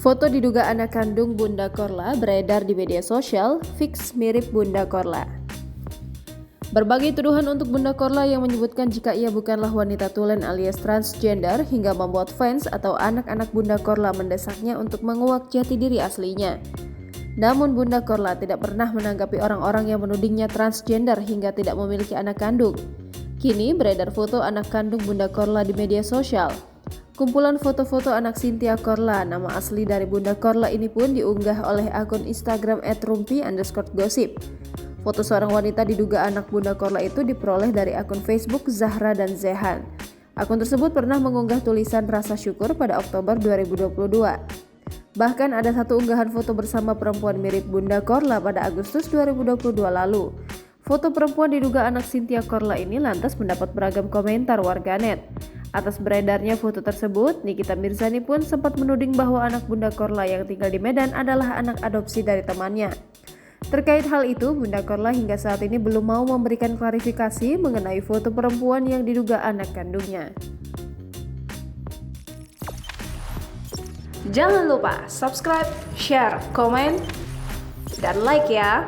Foto diduga anak kandung Bunda Korla beredar di media sosial, fix mirip Bunda Korla. Berbagai tuduhan untuk Bunda Korla yang menyebutkan jika ia bukanlah wanita tulen alias transgender hingga membuat fans atau anak-anak Bunda Korla mendesaknya untuk menguak jati diri aslinya. Namun Bunda Korla tidak pernah menanggapi orang-orang yang menudingnya transgender hingga tidak memiliki anak kandung. Kini beredar foto anak kandung Bunda Korla di media sosial. Kumpulan foto-foto anak Cynthia Korla, nama asli dari Bunda Korla ini pun diunggah oleh akun Instagram @rumpi_gosip. Foto seorang wanita diduga anak Bunda Korla itu diperoleh dari akun Facebook Zahra dan Zehan. Akun tersebut pernah mengunggah tulisan rasa syukur pada Oktober 2022. Bahkan ada satu unggahan foto bersama perempuan mirip Bunda Korla pada Agustus 2022 lalu. Foto perempuan diduga anak Cynthia Korla ini lantas mendapat beragam komentar warganet. Atas beredarnya foto tersebut, Nikita Mirzani pun sempat menuding bahwa anak Bunda Korla yang tinggal di Medan adalah anak adopsi dari temannya. Terkait hal itu, Bunda Korla hingga saat ini belum mau memberikan klarifikasi mengenai foto perempuan yang diduga anak kandungnya. Jangan lupa subscribe, share, komen, dan like ya!